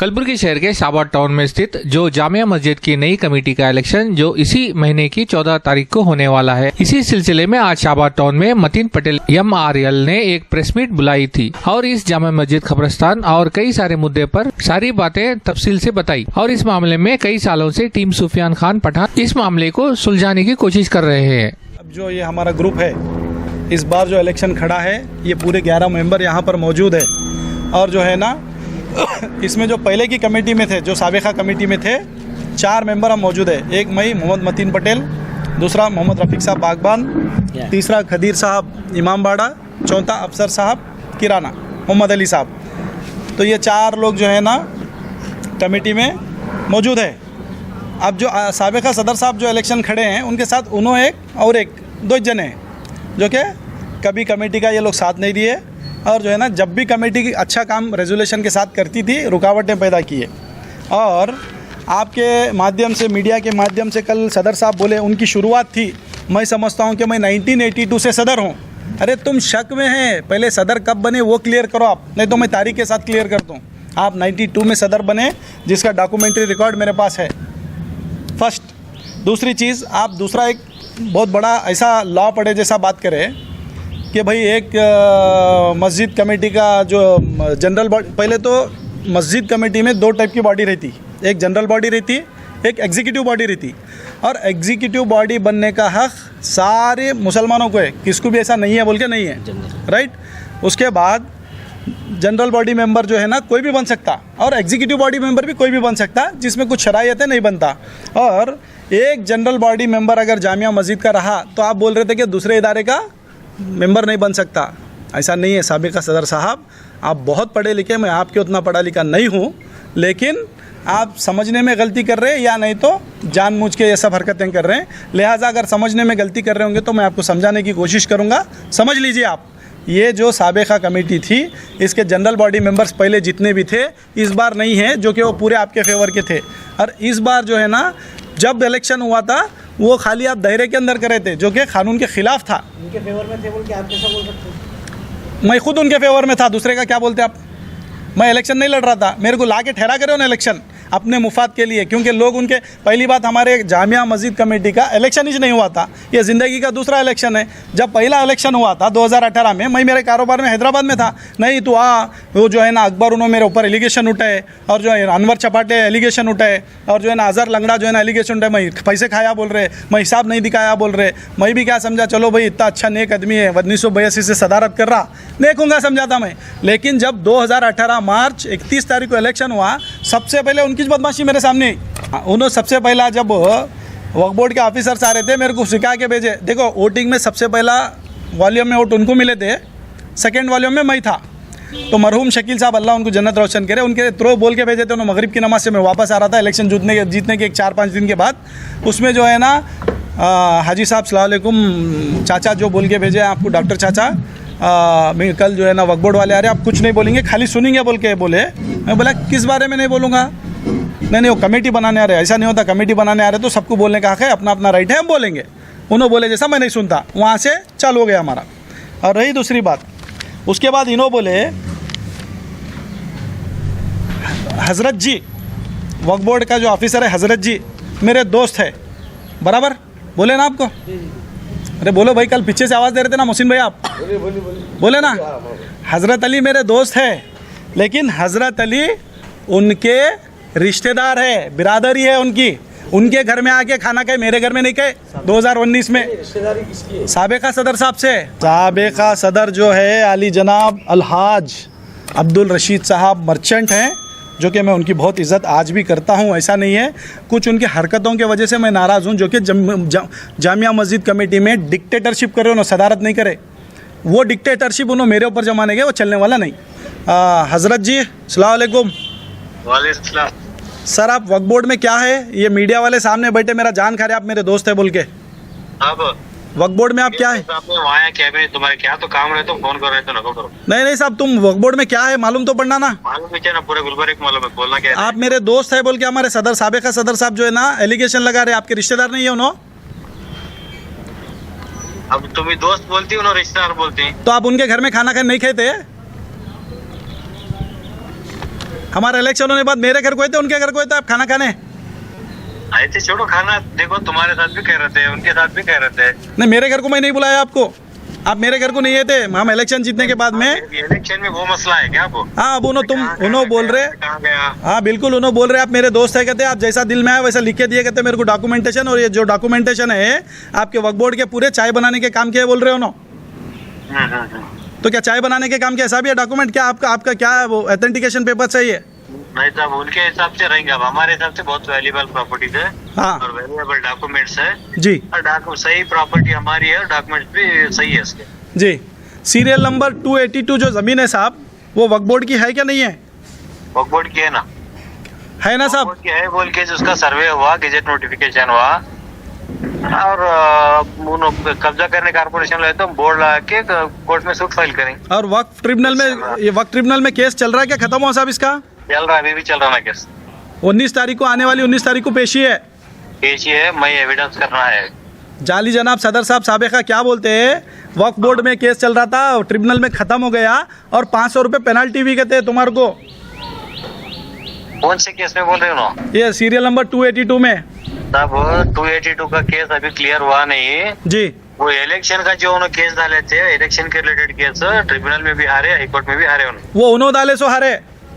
कलबुर्गी शहर के शाहबाद टाउन में स्थित जो जामिया मस्जिद की नई कमेटी का इलेक्शन जो इसी महीने की 14 तारीख को होने वाला है, इसी सिलसिले में आज शाहबाद टाउन में मतीन पटेल MRL ने एक प्रेस मीट बुलाई थी और इस जामिया मस्जिद कब्रिस्तान और कई सारे मुद्दे पर सारी बातें तफसील से बताई। और इस मामले में कई सालों से टीम सुफियान खान पठान इस मामले को सुलझाने की कोशिश कर रहे हैं। अब जो ये हमारा ग्रुप है, इस बार जो इलेक्शन खड़ा है, ये पूरे 11 मेंबर यहाँ पर मौजूद है। और जो है ना, इसमें जो पहले की कमेटी में थे, जो साबिका कमेटी में थे, 4 मेंबर हम मौजूद है। एक मई मोहम्मद मतीन पटेल, दूसरा मोहम्मद रफ़ीक साहब बागबान, तीसरा खदीर साहब इमामबाड़ा, चौथा अफसर साहब किराना, मोहम्मद अली साहब। तो ये 4 लोग जो है ना कमेटी में मौजूद है। अब जो साबिका सदर साहब जो इलेक्शन खड़े हैं, उनके साथ उन्होंने एक 2 जने हैं जो कि कभी कमेटी का ये लोग साथ नहीं दिए और जो है ना, जब भी कमेटी की अच्छा काम रेजोल्यूशन के साथ करती थी, रुकावटें पैदा किए। और आपके माध्यम से, मीडिया के माध्यम से कल सदर साहब बोले, उनकी शुरुआत थी, मैं समझता हूं कि मैं 1982 से सदर हूं। अरे तुम शक में हैं, पहले सदर कब बने वो क्लियर करो आप, नहीं तो मैं तारीख के साथ क्लियर करता हूँ। आप 92 में सदर बने, जिसका डॉक्यूमेंट्री रिकॉर्ड मेरे पास है, फर्स्ट। दूसरी चीज़, आप दूसरा एक बहुत बड़ा ऐसा लॉ पढ़े जैसा बात करें कि भाई एक मस्जिद कमेटी का जो जनरल बॉडी, पहले तो मस्जिद कमेटी में 2 टाइप की बॉडी रहती, एक जनरल बॉडी रहती, एक एग्जीक्यूटिव बॉडी रहती। और एग्जीक्यूटिव बॉडी बनने का हक सारे मुसलमानों को है, किसको भी ऐसा नहीं है बोल के नहीं है, राइट। उसके बाद जनरल बॉडी मेंबर जो है ना, कोई भी बन सकता, और एग्जीक्यूटिव बॉडी मेंबर भी कोई भी बन सकता, जिसमें कुछ शरायतें नहीं बनता। और एक जनरल बॉडी मेंबर अगर जामिया मस्जिद का रहा, तो आप बोल रहे थे कि दूसरे इदारे का मेंबर नहीं बन सकता। ऐसा नहीं है साबिका सदर साहब, आप बहुत पढ़े लिखे, मैं आपके उतना पढ़ा लिखा नहीं हूँ, लेकिन आप समझने में गलती कर रहे हैं या नहीं तो जानबूझ के ये सब हरकतें कर रहे हैं। लिहाजा अगर समझने में गलती कर रहे होंगे तो मैं आपको समझाने की कोशिश करूँगा। समझ लीजिए आप, ये जो साबिका कमेटी थी, इसके जनरल बॉडी मेंबर्स पहले जितने भी थे, इस बार नहीं है, जो कि वो पूरे आपके फेवर के थे। और इस बार जो है ना, जब इलेक्शन हुआ था, वो खाली आप दायरे के अंदर करे थे, जो कि कानून के खिलाफ था। उनके फेवर में थे बोल के आप कैसा बोल सकते हैं? मैं खुद उनके फेवर में था, दूसरे का क्या बोलते आप। मैं इलेक्शन नहीं लड़ रहा था, मेरे को ला के ठहरा करे ना इलेक्शन अपने मुफाद के लिए, क्योंकि लोग उनके, पहली बात, हमारे जामिया मस्जिद कमेटी का इलेक्शन ही नहीं हुआ था, ये ज़िंदगी का दूसरा इलेक्शन है। जब पहला इलेक्शन हुआ था 2018 में, मैं मेरे कारोबार में हैदराबाद में था, नहीं तो वो जो है ना अकबर, उन्होंने मेरे ऊपर एलिगेशन उठाए, और जो है अनवर चपाटे एलिगेशन उठाए, और जो है ना अजहर लंगड़ा जो है ना एलिगेशन उठाए, मैं पैसे खाया बोल रहे, मैं हिसाब नहीं दिखाया बोल रहे। मैं भी क्या समझा, चलो भाई इतना अच्छा नेक आदमी है, 1982 से सदारत कर रहा, देखूँगा समझा था मैं। लेकिन जब 2018 मार्च 31 तारीख को इलेक्शन हुआ, सबसे पहले उनकी बदमाशी मेरे सामने, उन्होंने सबसे पहला, जब वक्फ बोर्ड के ऑफिसर्स आ रहे थे, मेरे को सिखा के भेजे, देखो वोटिंग में सबसे पहला वॉल्यूम में वोट उनको मिले थे, सेकेंड वॉल्यूम में मैं था। तो मरहूम शकील साहब, अल्लाह उनको जन्नत रोशन करे, उनके थ्रू बोल के भेजे थे। उन्होंने मगरिब की नमाज से मैं वापस आ रहा था इलेक्शन जीतने के 4-5 दिन के बाद। उसमें जो है ना, हाजी साहब सलाम अलैकुम चाचा जो बोल के भेजे आपको, डॉक्टर चाचा, मैं कल जो है ना वक्फ बोर्ड वाले आ रहे, आप कुछ नहीं बोलेंगे, खाली सुनेंगे बोल के बोले। मैं बोला किस बारे में नहीं बोलूँगा, नहीं वो कमेटी बनाने आ रहे, ऐसा नहीं होता, कमेटी बनाने आ रहे तो सबको बोलने का हक है, अपना अपना राइट है, हम बोलेंगे। उन्होंने बोले जैसा मैं नहीं सुनता, वहाँ से चालू हो गया हमारा। और रही दूसरी बात, उसके बाद इन्हों बोले, हज़रत जी, वक्फ बोर्ड का जो ऑफिसर है हज़रत जी, मेरे दोस्त है, बराबर बोले ना आपको। अरे बोलो भाई, कल पीछे से आवाज़ दे रहे थे ना मोहसिन भाई, आप बोले ना, हज़रत अली मेरे दोस्त है, लेकिन हज़रत अली उनके रिश्तेदार है, बिरादरी है उनकी, उनके घर में आके खाना खाए, मेरे घर में नहीं खाए। 2019 में रिश्तेदारी किसकी है? साबिका सदर साहब से। साबिका सदर जो है अली जनाब अलहाज अब्दुल रशीद साहब मर्चेंट हैं, जो कि मैं उनकी बहुत इज़्ज़त आज भी करता हूं, ऐसा नहीं है। कुछ उनकी हरकतों की वजह से मैं नाराज़ हूं, जो कि जामिया मस्जिद कमेटी में डिक्टेटरशिप करे, उन्होंने सदारत नहीं करे। वो डिक्टेटरशिप उन्होंने मेरे ऊपर जमाने गए, वो चलने वाला नहीं। हज़रत जी अस्सलाम वालेकुम। वालेकुम सलाम। सर, आप वक्फ बोर्ड में क्या है, ये मीडिया वाले सामने बैठे मेरा जान खा रहे, आप मेरे दोस्त है बोल के। अब वक्फ बोर्ड में आप क्या है? वहाँ क्या है, तुम्हारे क्या तो काम रहे, तो फोन कर रहे तो नको करो। नहीं साहब, तुम वक्फ बोर्ड में क्या है मालूम तो पड़ना ना। मालूम है ना, पूरे गुलबर्ग को मालूम है, बोलना क्या है। आप मेरे दोस्त है बोल के हमारे सदर, साबिका सदर साहब जो है ना एलिगेशन लगा रहे, आपके रिश्तेदार नहीं है उन्होंने। अब तुम ही दोस्त बोलती हो, रिश्तेदार बोलती, तो आप उनके घर में खाना खाने नहीं खाते? हमारा इलेक्शन होने के बाद मेरे घर को थे, उनके घर को थे, आप खाना खाने आए थे। छोड़ो खाना, देखो तुम्हारे साथ भी कह रहे थे, उनके साथ भी कह रहे थे। नहीं, मेरे घर को मैं नहीं बुलाया आपको, आप मेरे घर को नहीं आए थे। हम इलेक्शन जीतने के बाद में, इलेक्शन में वो मसला है क्या वो? हाँ अब उन्होंने बोल रहे, कहाँ गया? हाँ बिल्कुल उन्होंने बोल रहे आप मेरे दोस्त है, कहते आप जैसा दिल में आया वैसा लिख के दिए, कहते मेरे को डॉक्यूमेंटेशन, और ये जो डॉक्यूमेंटेशन है आपके वक्फ बोर्ड के पूरे चाय बनाने के काम के बोल रहे हो ना। तो क्या चाय बनाने के काम के ऐसा भी है डॉक्यूमेंट? क्या आपका क्या है वो ऑथेंटिकेशन पेपर चाहिए? नहीं साहब, उनके हिसाब से रहेंगे, अब हमारे हिसाब से बहुत वैल्यूएबल प्रॉपर्टीज है हाँ और वैल्यूएबल डॉक्यूमेंट्स है जी, और सही प्रॉपर्टी हमारी है और डॉक्यूमेंट्स भी सही है इसके। जी। सीरियल नंबर 282 जो ज़मीन है साहब, वो वक्फ बोर्ड की है क्या नहीं है? वक्फ बोर्ड की है ना? है ना साहब? वक्फ बोर्ड की है बोल के उसका सर्वे हुआ, गेजेट नोटिफिकेशन हुआ और कब्जा करने कारपोरेशन लाए तो बोर्ड ला के कोर्ट में सूट फाइल करेंगे। और वक्फ ट्रिब्यूनल में केस चल रहा है क्या? खत्म हुआ साहब इसका? चल रहा है, अभी भी चल रहा है केस। 19 तारीख को, आने वाली 19 तारीख को पेशी है। पेशी है, मैं एविडेंस करना है। जाली जनाब सदर साहब साबिका क्या बोलते हैं, वक्फ बोर्ड में केस चल रहा था, ट्रिब्यूनल में खत्म हो गया और 500 रुपये पेनल्टी भी कहते हैं तुम्हारे को। कौन से केस में बोल रहे हो ना? ये सीरियल नंबर 282 में तब 282 का केस अभी क्लियर हुआ नहीं जी। वो इलेक्शन का जो उन्होंने केस डाले थे, इलेक्शन के रिलेटेड केस, ट्रिब्यूनल में भी हारे, हाईकोर्ट में भी हारे उन्होंने। वो उन्होंने डाले सो हारे,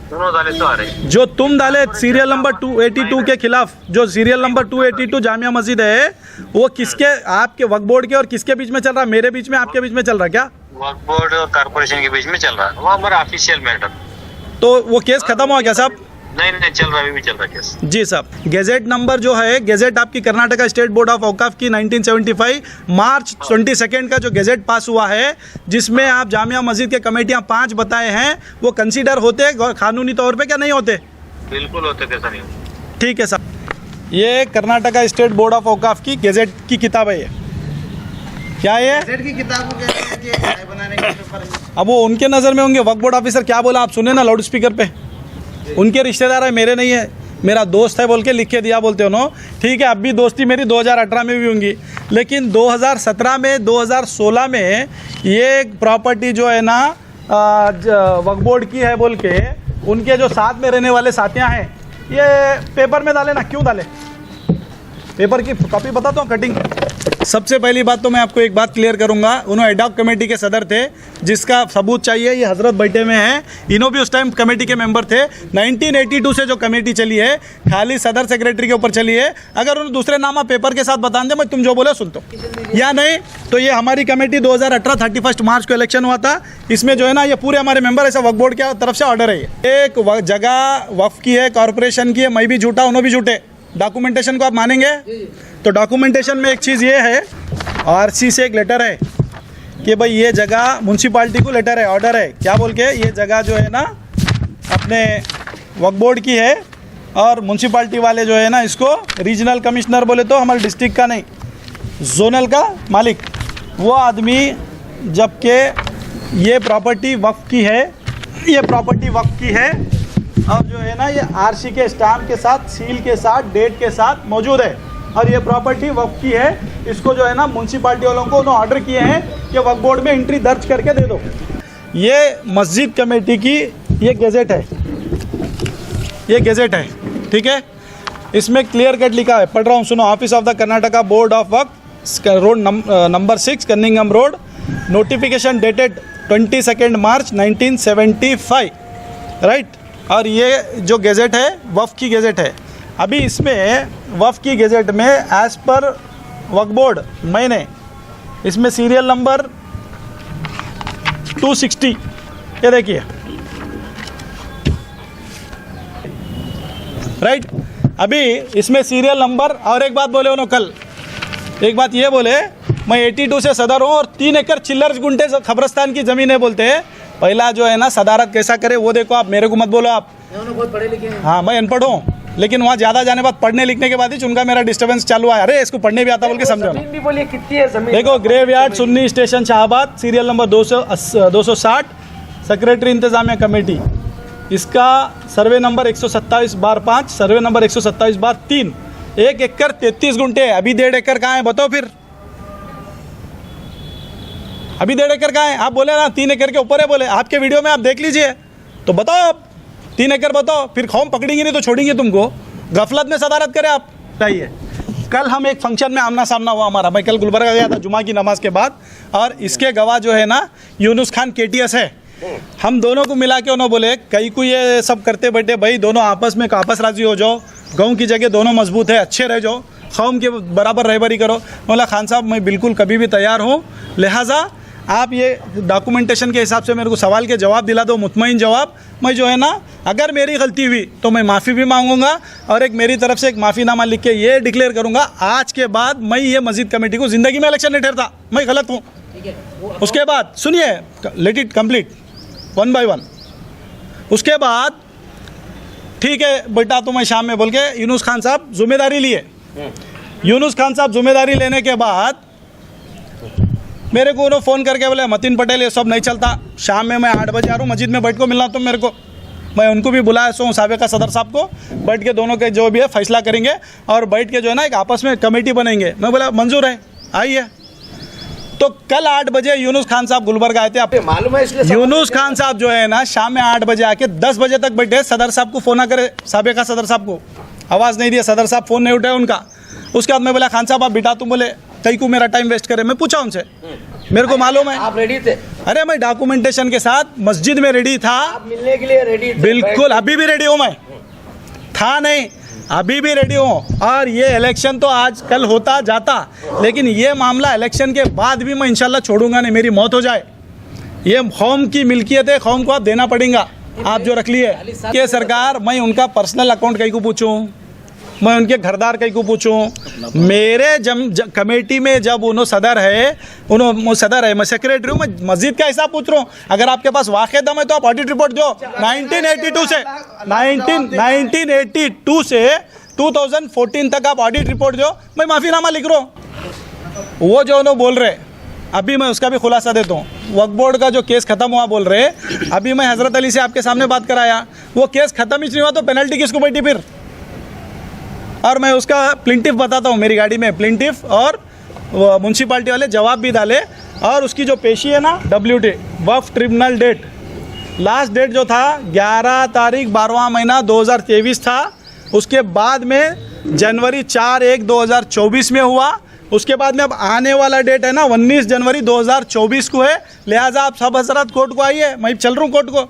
दोनों डाले तो हारे। जो तुम डाले सीरियल नंबर 282 के खिलाफ, जो सीरियल नंबर 282 जामिया मस्जिद है, वो किसके, आपके वक्फ बोर्ड के और किसके बीच में चल रहा है? मेरे बीच में, आपके बीच में चल रहा है क्या? वक्फ बोर्ड और कारपोरेशन के बीच में चल रहा है, वो हमारा ऑफिशियल मैटर। तो वो केस खत्म हुआ क्या साहब? नहीं चल रहा, अभी भी चल रहा केस। जी साहब। गेजेट नंबर जो है, गेजेट आपकी कर्नाटका स्टेट बोर्ड ऑफ औकाफ की 1975 मार्च 22 का जो गेजेट पास हुआ है, जिसमें आप जामिया मस्जिद के कमेटियां 5 बताए हैं, वो कंसीडर होते कानूनी तौर पे क्या नहीं होते? बिल्कुल होते, कैसा नहीं? ठीक है साहब। ये कर्नाटका स्टेट बोर्ड ऑफ औकाफ की गेजेट की किताब है। ये क्या है? गेजेट की किताब को कहते हैं कि चाय बनाने के पेपर है। अब वो उनके नज़र में होंगे। वक्फ बोर्ड ऑफिसर क्या बोला आप सुने ना लाउड स्पीकर पे, उनके रिश्तेदार है, मेरे नहीं है, मेरा दोस्त है बोल के लिख के दिया बोलते हो नो। ठीक है, अब भी दोस्ती मेरी 2018 में भी होंगी, लेकिन 2017 में 2016 में ये प्रॉपर्टी जो है ना वक्फ बोर्ड की है बोल के उनके जो साथ में रहने वाले साथियां हैं, ये पेपर में डाले ना। क्यों डाले? पेपर की कॉपी बताता हूँ, कटिंग। सबसे पहली बात तो मैं आपको एक बात क्लियर करूंगा, उन्होंने एडॉक कमेटी के सदर थे, जिसका सबूत चाहिए, ये हजरत बैठे में हैं, इन्हों भी उस टाइम कमेटी के मेंबर थे। 1982 से जो कमेटी चली है, खाली सदर सेक्रेटरी के ऊपर चली है। अगर उन्होंने दूसरे नामा पेपर के साथ बता दें, मैं तुम जो बोले सुन तो या नहीं, तो ये हमारी कमेटी 2018 31 मार्च को इलेक्शन हुआ था, इसमें जो है ना ये पूरे हमारे मेंबर, ऐसा वक्फ बोर्ड की तरफ से ऑर्डर है। एक जगह वक्फ की है, कॉरपोरेशन की है, मैं भी झूठा, उन्होंने भी झूठे। डॉक्यूमेंटेशन को आप मानेंगे? तो डॉक्यूमेंटेशन में एक चीज़ ये है, आरसी से एक लेटर है कि भाई ये जगह म्यूनसिपाल्टी को लेटर है, ऑर्डर है, क्या बोल के ये जगह जो है ना अपने वक्फ बोर्ड की है, और म्यूनसिपाल्टी वाले जो है ना इसको रीजनल कमिश्नर बोले तो हमारे डिस्ट्रिक्ट का नहीं, जोनल का मालिक, वो आदमी, जबकि ये प्रॉपर्टी वक्फ की है, ये प्रॉपर्टी वक्फ की है और जो है ना ये आरसी के स्टाम्प के साथ, सील के साथ, डेट के साथ मौजूद है, और ये प्रॉपर्टी वक्फ की है। इसको जो है ना म्यूनसिपाल्टी वालों को उन्होंने ऑर्डर किए हैं कि वक्फ बोर्ड में एंट्री दर्ज करके दे दो। ये मस्जिद कमेटी की ये गेजेट है, ये गेजेट है, ठीक है। इसमें क्लियर कट लिखा है, पढ़ रहा हूँ, सुनो। Office of the Karnataka board of Waqf, road number 6 Cunningham road, notification dated 22 March 1975, right. और ये जो गेजेट है वक्फ की गेजेट है। अभी इसमें वक्फ की गेजेट में एज पर वक्फ बोर्ड मैंने इसमें सीरियल नंबर 260, ये देखिए, राइट। अभी इसमें सीरियल नंबर, और एक बात बोले उन्होंने कल, एक बात ये बोले, मैं 82 से सदर हूँ और 3 एकड़ चिल्लर गुंटे खबरस्तान की ज़मीन है बोलते हैं। पहला जो है ना सदारत कैसा करे वो देखो आप, मेरे को मत बोलो आप। बहुत पढ़े लिखे हैं। हाँ, मैं अनपढ़ हूँ, लेकिन वहाँ ज़्यादा जाने बाद पढ़ने लिखने के बाद ही उनका मेरा डिस्टर्बेंस चालू है। अरे इसको पढ़ने भी आता बोल के समझो ना। भी बोलिए कितनी है जमीन? देखो, graveyard Sunni station Shahabad, serial number 260, secretary इंतजामिया कमेटी, इसका सर्वे नंबर 127/5, सर्वे नंबर 127/3, 1 एकड़ 33 गुंटे। अभी 1.5 एकड़ कहाँ है बताओ फिर? अभी 1.5 एकड़ कहाँ है? आप बोले ना 3 एकड़ के ऊपर है, बोले आपके वीडियो में आप देख लीजिए, तो बताओ आप 3 एकड़ बताओ, फिर कौम पकड़ेंगे नहीं तो छोड़ेंगे तुमको। गफलत में सदारत करें आप। चाहिए कल हम एक फंक्शन में आमना सामना हुआ हमारा, मैं कल गुलबर्गा गया था जुमा की नमाज के बाद, और इसके गवाह जो है ना यूनुस खान KTS है। हम दोनों को मिला के उन्होंने बोले कई को ये सब करते बैठे भाई, दोनों आपस में आपस राजी हो जाओ, गाँव की जगह दोनों मजबूत है, अच्छे रह जाओ, कौम के बराबर रहबरी करो। बोला खान साहब मैं बिल्कुल कभी भी तैयार हूँ, लिहाजा आप ये डॉक्यूमेंटेशन के हिसाब से मेरे को सवाल के जवाब दिला दो, मुतमईन जवाब। मैं जो है ना अगर मेरी गलती हुई तो मैं माफ़ी भी मांगूंगा, और एक मेरी तरफ से एक माफ़ीनामा लिख के ये डिक्लेयर करूंगा आज के बाद मैं ये मस्जिद कमेटी को ज़िंदगी में इलेक्शन नहीं ठहरता, मैं गलत हूँ। उसके बाद सुनिए, लेट इट कंप्लीट 1 by 1। उसके बाद ठीक है बेटा तो मैं शाम में बोल के यूनुस खान साहब जिम्मेदारी लिए। यूनुस खान साहब जिम्मेदारी लेने के बाद मेरे को उन्होंने फ़ोन करके बोले मतीन पटेल ये सब नहीं चलता, शाम में मैं 8 बजे आ रहा हूँ, मस्जिद में बैठ को मिलना तुम मेरे को। मैं उनको भी बुलाया सो साबिका सदर साहब को, बैठ के दोनों के जो भी है फैसला करेंगे और बैठ के जो है ना एक आपस में कमेटी बनेंगे। मैं बोला मंजूर है, आइए। तो कल 8 बजे यूनुस खान साहब गुलबर्गा आए थे। आप मालूम है इसलिए यूनुस खान साहब जो है ना शाम में 8 बजे आके 10 बजे तक बैठे, सदर साहब को फ़ोन ना करे, साबिका सदर साहब को आवाज़ नहीं दिया, सदर साहब फ़ोन नहीं उठाया उनका। उसके बाद मैं बोला खान साहब आप बिठा, तुम बोले कई को मेरा टाइम वेस्ट करे। मैं पूछा उनसे, मेरे को मालूम है आप रेडी थे, अरे मैं डॉक्यूमेंटेशन के साथ मस्जिद में रेडी था, आप मिलने के लिए रेडी थे। बिल्कुल अभी भी रेडी हूँ, मैं था नहीं अभी भी रेडी हूँ। और ये इलेक्शन तो आज कल होता जाता, लेकिन ये मामला इलेक्शन के बाद भी मैं इंशाल्लाह छोड़ूंगा नहीं, मेरी मौत हो जाए। ये कौम की मिल्कियत है, कौम को आप देना पड़ेगा, आप जो रख लिए कि सरकार। मैं उनका पर्सनल अकाउंट कहीं को पूछूं, मैं उनके घरदार कहीं को पूछूं। मेरे कमेटी में जब उन्होंने सदर है, मैं सेक्रेटरी हूँ, मैं मस्जिद का हिसाब पूछ रहा हूँ। अगर आपके पास वाक़ई दम है तो आप ऑडिट रिपोर्ट दो। 1982 से 2014 तक आप ऑडिट रिपोर्ट दो, मैं माफ़ीनामा लिख रहा हूँ। वो जो उन्होंने बोल रहे, अभी मैं उसका भी खुलासा देता हूँ। वक्फ बोर्ड का जो केस ख़त्म हुआ बोल रहे, अभी मैं हज़रत अली से आपके सामने बात कराया, वो केस ख़त्म ही नहीं हुआ तो पेनल्टी किसको बैठी फिर। और मैं उसका प्लिंटिफ बताता हूँ, मेरी गाड़ी में प्लिंटिफ और म्यूनसिपाल्टी वाले जवाब भी डाले। और उसकी जो पेशी है ना WT वक्फ ट्रिब्यूनल डेट, लास्ट डेट जो था 11 तारीख 12वां महीना 2023 था। उसके बाद में जनवरी 4/1/2024 में हुआ। उसके बाद में अब आने वाला डेट है ना 19 जनवरी 2024 को है। लिहाजा आप सब हजरत कोर्ट को आइए, मैं चल रहा हूँ कोर्ट को,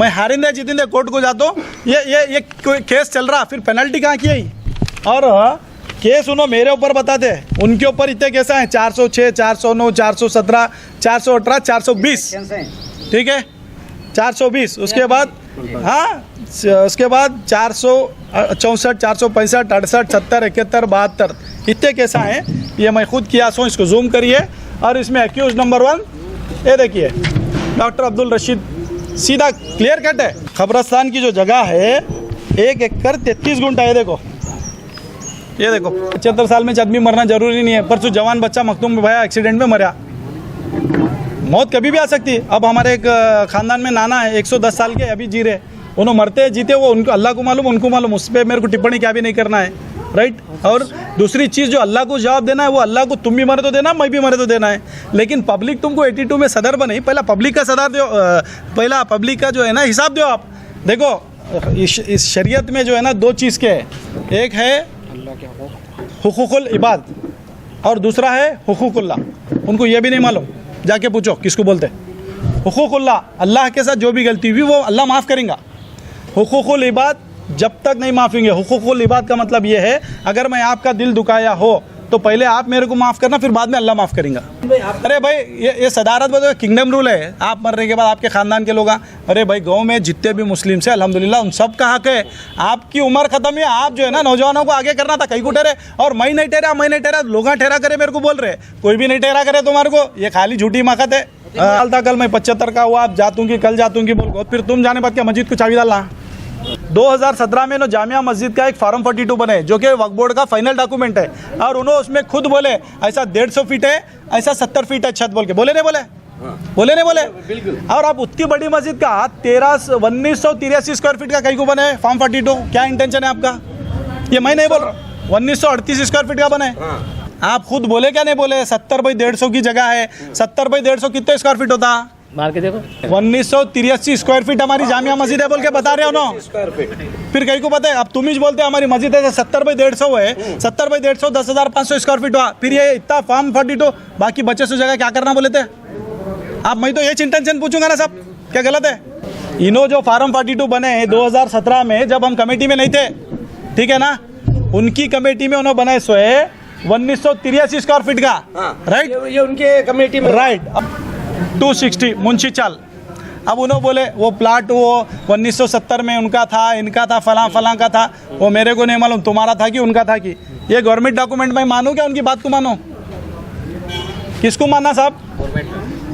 मैं हारिंदे जीतेंदे कोर्ट को जाता हूँ। ये केस चल रहा, फिर पेनल्टी कहाँ की है। और केस उन्होंने मेरे ऊपर बताते, उनके ऊपर इतने केस हैं 406, 409, 417, 418, 420, ठीक है 420। उसके बाद उसके बाद 464, 465, 68, 70, 71, 72 इतने केस हैं। ये मैं खुद किया सो, इसको जूम करिए। और इसमें एक्यूज नंबर 1 ये देखिए डॉक्टर अब्दुल रशीद, सीधा क्लियर कट है। खबरस्तान की जो जगह है 1 एकड़ 33 गुंठा है। ये देखो 75 साल में आदमी मरना जरूरी नहीं है। परसों जवान बच्चा मखदूम में भाया एक्सीडेंट में मरा, मौत कभी भी आ सकती है। अब हमारे एक ख़ानदान में नाना है 110 साल के, अभी जी रहे, उन्होंने मरते जीते वो उनको अल्लाह को मालूम, उनको मालूम, उस पर मेरे को टिप्पणी क्या भी नहीं करना है, राइट। और दूसरी चीज़ जो अल्लाह को जवाब देना है वो अल्लाह को, तुम भी मरे तो देना, मैं भी मरे तो देना है। लेकिन पब्लिक तुमको 82 में सदर बने, पहला पब्लिक का सदर दो, पहला पब्लिक का जो है ना हिसाब दो आप। देखो इस शरीयत में जो है ना 2 चीज़ के, एक है हुकूकुल इबाद और दूसरा है हुकूकुल्लाह। उनको ये भी नहीं मालूम, जाके पूछो किसको बोलते। हुकूकुल्लाह, अल्लाह के साथ जो भी गलती हुई वो अल्लाह माफ़ करेगा। हुकूकुल इबाद जब तक नहीं माफ़ होंगे। हुकूकुल इबाद का मतलब ये है, अगर मैं आपका दिल दुखाया हो तो पहले आप मेरे को माफ़ करना, फिर बाद में अल्लाह माफ़ करेंगे। अरे भाई ये सदारत बताओ, किंगडम रूल है। आप मरने के बाद आपके ख़ानदान के लोग, अरे भाई गांव में जितने भी मुस्लिम से अल्हम्दुलिल्लाह उन सब का हक है। आपकी उम्र ख़त्म है, आप जो है ना नौजवानों को आगे करना था, कहीं को ठहरे। और मैं नहीं ठहरा, लोग ठहरा करे मेरे को बोल रहे, कोई भी नहीं ठहरा करे तुम्हारे को, ये खाली झूठी मखत है। हाल था कल मैं 75 का हुआ, आप जातूँगी कल जातूँगी बोल, फिर तुम जाने बाद क्या मस्जिद को चाबी डालना। 2017 में जामिया मस्जिद का एक फार्म 42 बने, जो कि वक्फ बोर्ड का फाइनल डॉक्यूमेंट है। और उन्होंने उसमें खुद बोले ऐसा 150 फीट है, ऐसा 70 फीट है छत, बोल के बोले नहीं बोले। और आप उतनी बड़ी मस्जिद का 1983 स्क्वायर फीट का कहीं को बने फार्म 42, क्या इंटेंशन है आपका? ये मैं नहीं बोल रहा, 1938 स्क्वायर फीट का बने। आप खुद बोले क्या नहीं बोले? 70 बाई 150 की जगह है, 70 बाई 150 कितने स्क्वायर फीट होता? मार के देखो 1983 स्क्वायर फीट हमारी जामिया मस्जिद है बोल के बता रहे हो ना। फिर कहीं को पता है, अब तुम ही बोलते हमारी मस्जिद है 70 बाई 150 है, 70 बाई 150 10,500 स्क्वायर फीट हुआ। फिर ये इतना फार्म 42 बाकी बचे सो जगह क्या करना बोले थे आप? मैं तो ये इंटेंशन पूछूंगा ना साहब, क्या गलत है? इनो जो फार्म 42 बने 2017 में जब हम कमेटी में नहीं थे, ठीक है ना, उनकी कमेटी में उन्होंने बनाए सोए 1983 स्क्वायर फीट का, राइट? ये उनके कमेटी में राइट। 260 मुंशी चाल। अब उन्होंने बोले वो प्लाट वो 1970 में उनका था, इनका था, फलां का था। वो मेरे को नहीं मालूम तुम्हारा था कि उनका था कि। ये गवर्नमेंट डॉक्यूमेंट में मानूं क्या उनकी बात को मानो? किसको मानना साहब?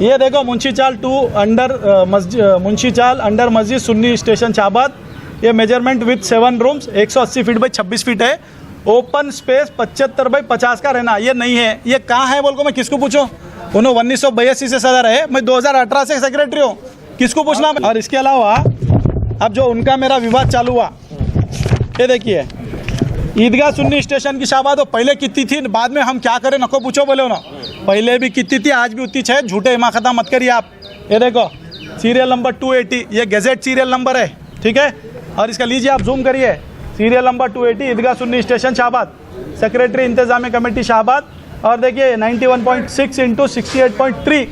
ये देखो मुंशी चाल 2 अंडर मुंशी चाल अंडर मस्जिद सुन्नी स्टेशन शाहबाद। ये measurement with 7 rooms 180 feet by 26 feet है। ओपन स्पेस 75 बाई 50 का रहना। ये नहीं है, ये कहाँ है बोल को मैं किसको पूछूं? उन्होंने 1982 से सदर है, मैं 2018 से सेक्रेटरी हूँ, किसको पूछना? और इसके अलावा अब जो उनका मेरा विवाद चालू हुआ, ये देखिए ईदगाह सुन्नी स्टेशन की शाबाद वो पहले कितनी थी, बाद में हम क्या करें नको पूछो बोले ना। पहले भी कितनी थी, आज भी उतनी है, झूठे हिमाकता मत करिए आप। ये देखो सीरियल नंबर 280, ये गैजेट सीरियल नंबर है, ठीक है? और इसका लीजिए आप जूम करिए, serial number 280 Idgah Sunni station Shahbad, secretary इंतजामी कमेटी शाहबाद। और देखिए 91.6 इंटू 68.3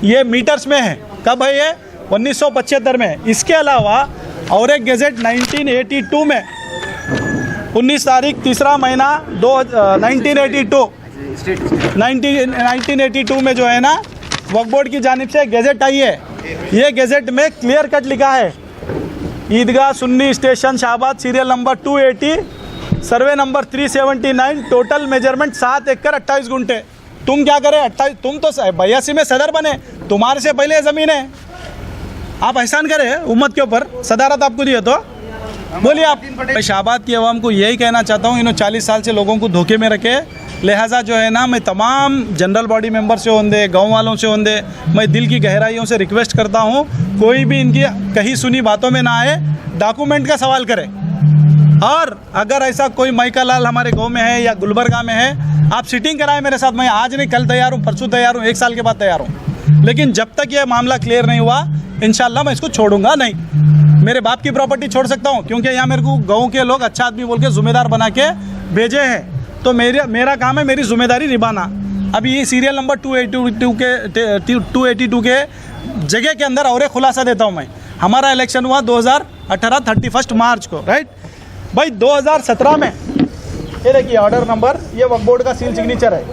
ये मीटर्स में है। कब है ये? 1975 में। इसके अलावा और एक गैजेट 1982 में 19 तारीख 3रा महीना 1982 में जो है ना वक्फ बोर्ड की जानिब से गैजेट आई है। ये गैजेट में क्लियर कट लिखा है Idgah Sunni station Shahabad serial number 280 survey number 379 total measurement 7 एकड़ 28 गुंठे। तुम क्या करे 28? तुम तो 82 में सदर बने, तुम्हारे से पहले ज़मीन है। आप एहसान करें उम्मत के ऊपर, सदारत आपको दिए तो बोलिए आप। मैं शाहबाद की आवाम को यही कहना चाहता हूँ, इन्होंने 40 साल से लोगों को धोखे में रखे। लिहाजा जो है ना मैं तमाम जनरल बॉडी मेंबर से होंगे, गांव वालों से होंगे, मैं दिल की गहराइयों से रिक्वेस्ट करता हूँ कोई भी इनकी कहीं सुनी बातों में ना आए, डॉक्यूमेंट का सवाल करे। और अगर ऐसा कोई माइका लाल हमारे गांव में है या गुलबर्गा में है, आप सिटिंग कराएं मेरे साथ। मैं आज नहीं कल तैयार हूँ, परसों तैयार हूँ, 1 साल के बाद तैयार हूँ। लेकिन जब तक ये मामला क्लियर नहीं हुआ इंशाल्लाह मैं इसको छोड़ूंगा नहीं। मेरे बाप की प्रॉपर्टी छोड़ सकता हूँ क्योंकि यहाँ मेरे को गाँव के लोग अच्छा आदमी बोल के जिम्मेदार बना के भेजे हैं, तो मेरा काम है मेरी जिम्मेदारी निभाना। अभी ये सीरियल नंबर 282 के जगह के अंदर और एक खुलासा देता हूँ मैं। हमारा इलेक्शन हुआ 2018 31 मार्च को, राइट भाई? 2017 में ये देखिए ऑर्डर नंबर, ये वक्फ बोर्ड का सील सिग्नेचर है।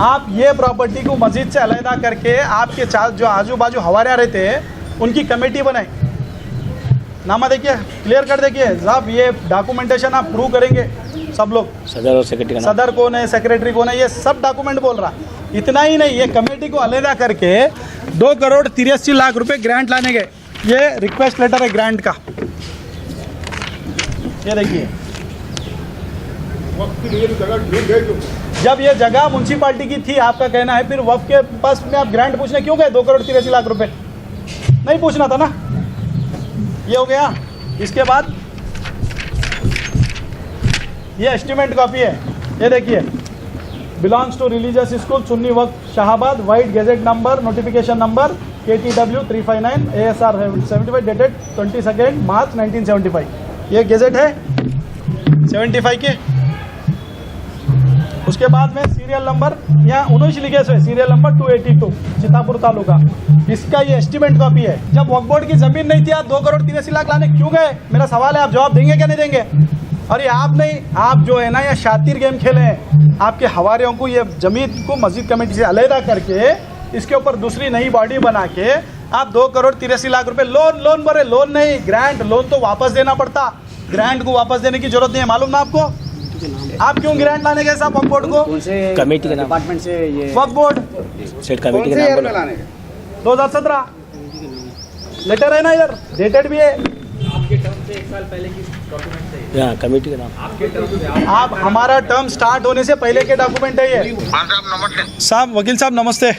आप ये प्रॉपर्टी को मस्जिद से अलहदा करके आपके जो आजू बाजू हवारियाँ रहते हैं उनकी कमेटी बनाई। नामा देखिए, क्लियर कर देखिए साहब, ये डॉक्यूमेंटेशन आप प्रूव करेंगे सब लोग। सदर और सेक्रेटरी, सदर कौन है, सेक्रेटरी कौन है, ये सब डॉक्यूमेंट बोल रहा। इतना ही नहीं, ये कमेटी को अलहदा करके 2 करोड़ 83 लाख रुपए ग्रांट लाने गए। ये रिक्वेस्ट लेटर है ग्रांट का, ये देखिए। जब ये जगह म्यूनसिपालिटी की थी, आपका कहना है, फिर वक्फ के पास में आप ग्रांट पूछने क्यों गए? 2 करोड़ 83 लाख रुपए नहीं पूछना था ना। ये हो गया। इसके बाद ये एस्टीमेट कॉपी है, ये देखिए, belongs to religious school Sunni Waqf Shahabad, white gazette number, notification number KTW 359 ASR 75 dated 22 March 1975। ये गैजेट है 75 के। उसके बाद में सीरियल नंबर यहाँ 19 लिखे से सीरियल नंबर 282 सीतापुर तालुका, इसका ये एस्टीमेट कॉपी है। जब वक्फ बोर्ड की जमीन नहीं थी, आप 2 करोड़ 83 लाख लाने क्यों गए? मेरा सवाल है, आप जवाब देंगे क्या नहीं देंगे? और ये आप नहीं, आप जो है ना ये शातिर गेम खेले हैं। आपके हवारियों को ये जमीन को मस्जिद कमेटी से अलहदा करके इसके ऊपर दूसरी नई बॉडी बना के आप 2 करोड़ 83 लाख रुपए लोन भरे। लोन नहीं, ग्रांट। लोन तो वापस देना पड़ता, ग्रांट को वापस देने की जरूरत नहीं है, मालूम ना आपको? आप क्यों ग्रांट लाने गए साहब वक्फ बोर्ड को? कमेटी के नाम, डिपार्टमेंट से ये वक्फ बोर्ड सेट कमेटी के नाम लाने 2017 लेटर है ना, इधर डेटेड भी है। आपके टर्म से 1 साल पहले की डॉक्यूमेंट है। यहाँ कमेटी के नाम, आपके टर्म से आप हमारा टर्म स्टार्ट होने से पहले के डॉक्यूमेंट है ये। साहब वकील साहब नमस्ते।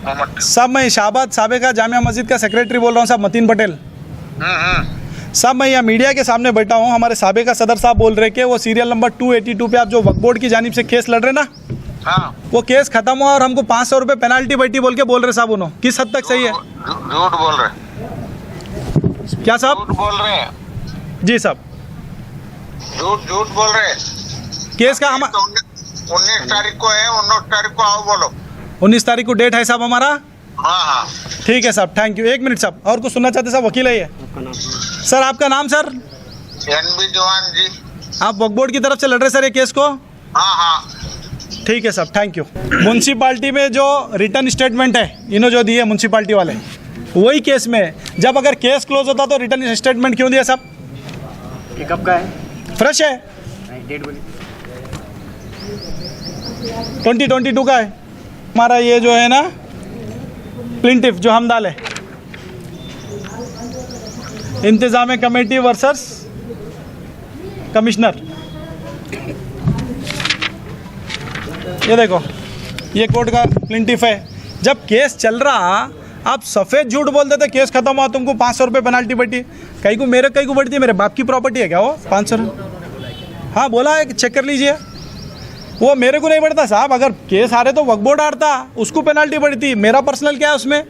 साहब मैं शाहबाद साबिका जामिया मस्जिद का सेक्रेटरी बोल रहा हूँ साहब, मतीन पटेल। साहब मैं यहाँ मीडिया के सामने बैठा हूँ, हमारे साबिका सदर साहब बोल रहे कि वो सीरियल नंबर 282 पे आप जो वक्फ बोर्ड की जानिब से केस लड़ रहे ना, हाँ वो केस खत्म हुआ और हमको 500 रुपये पेनाल्टी बैठी बोल के बोल रहे साहब उन्होंने, किस हद तक सही है? झूठ बोल रहे, क्या साहब? झूठ बोल रहे हैं, जी साहब, झूठ बोल रहे हैं। केस का हम 19 तारीख को है, 19 तारीख को आओ बोलो। 19 तारीख को डेट है साहब हमारा। हाँ हाँ ठीक है साहब, थैंक यू। 1 मिनट साहब, और कुछ सुनना चाहते साहब? वकील है ये सर, आपका नाम सर? NB जवान जी। आप वक्फ बोर्ड की तरफ से लड़ रहे सर ये केस को? हाँ हाँ ठीक है साहब, थैंक यू। म्यूनसिपाल्टी में जो रिटर्न स्टेटमेंट है इन्होंने जो दी है म्यूनसिपाल्टी वाले, वही केस में जब अगर केस क्लोज होता तो रिटर्न स्टेटमेंट क्यों दिया साहब? ये कब का है? फ्रेश है, डेट बोली 2022 का है हमारा। ये जो है ना प्लिंटिफ जो हम डाले, इंतजाम कमेटी वर्सेस कमिश्नर, ये देखो ये कोर्ट का प्लिंटिफ है। जब केस चल रहा आप सफ़ेद झूठ बोल देते, केस खत्म हुआ तुमको 500 रुपये पेनाल्टी बैठी। कहीं को मेरे कहीं को बढ़ती है, मेरे बाप की प्रॉपर्टी है क्या वो 500? हाँ बोला है, चेक कर लीजिए। वो मेरे को नहीं बढ़ता साहब, अगर केस आ रहे तो वक्फ बोर्ड हारता, उसको पेनाल्टी बढ़ती। मेरा पर्सनल क्या है उसमें?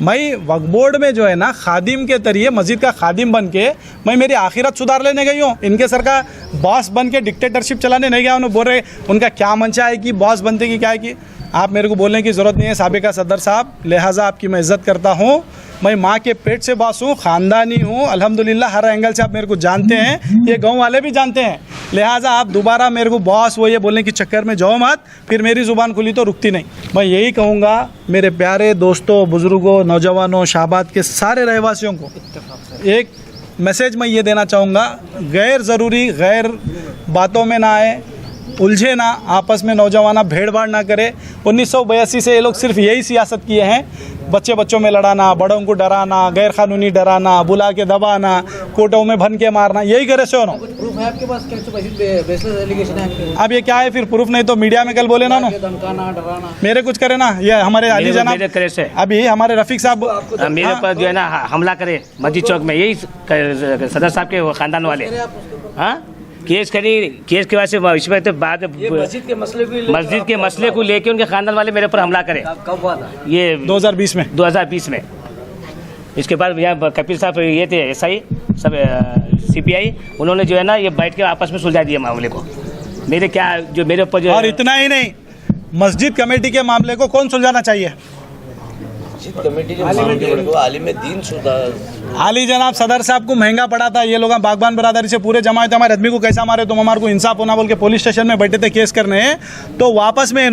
मैं वक्फ बोर्ड में जो है ना खादिम के तरीके मस्जिद का खादिम बन के मैं मेरी आखिरत सुधार लेने गई हूँ। इनके सर का बॉस बन के डिक्टेटरशिप चलाने नहीं गया। उन्होंने बोल रहे उनका क्या मंशा है कि बॉस बनते की क्या है कि आप मेरे को बोलने की ज़रूरत नहीं है साबिका सदर साहब, लिहाजा आपकी मैं इज़्ज़त करता हूँ। मैं माँ के पेट से बॉस हूँ, ख़ानदानी हूँ अल्हम्दुलिल्लाह, हर एंगल से आप मेरे को जानते हैं, ये गाँव वाले भी जानते हैं। लिहाजा आप दोबारा मेरे को बॉस वो ये बोलने के चक्कर में जाओ मत, फिर मेरी ज़ुबान खुली तो रुकती नहीं। मैं यही कहूँगा मेरे प्यारे दोस्तों, बुज़ुर्गों, नौजवानों, शाहबाद के सारे रहवासियों को एक मैसेज मैं ये देना चाहूँगा, गैर ज़रूरी गैर बातों में ना आए, उलझे ना, आपस में नौजवाना भेड़ भाड़ ना करे। 1982 से ये लोग सिर्फ यही सियासत किए हैं, बच्चों में लड़ाना, बड़ों को डराना, गैर कानूनी डराना, बुला के दबाना, कोटों में भन के मारना, यही करे से हो। प्रूफ है आपके पास? बेसलेस एलिगेशन है आपके? अब ये क्या है फिर प्रूफ नहीं तो मीडिया में कल बोले ना, धमकाना, डराना, मेरे कुछ करे ना। ये हमारे अली जनाब अभी हमारे रफीक साहब मेरे पर जो है ना हमला करे मस्जिद चौक में, यही सदर साहब के खानदान वाले। हाँ केस करी, केस के वजह से इसमें तो बाद मस्जिद के मसले को लेके उनके खानदान वाले मेरे पर हमला करे। कब हुआ था ये? 2020 में। इसके बाद यहाँ कपिल साहब ये थे SI सब CPI, उन्होंने जो है ना ये बैठ के आपस में सुलझा दिया मामले को। मेरे क्या जो मेरे ऊपर जो, और इतना ही नहीं, मस्जिद कमेटी के मामले को कौन सुलझाना चाहिए? कमेटी के मामले को आलिम दीन आली जनाब सदर साहब को महंगा पड़ा था। ये लोग बागबान बरादरी से पूरे जमात हमारे आदमी को कैसा मारे, तुम हमारे को इंसाफ होना बोल के पुलिस स्टेशन में बैठे थे केस करने। तो वापस में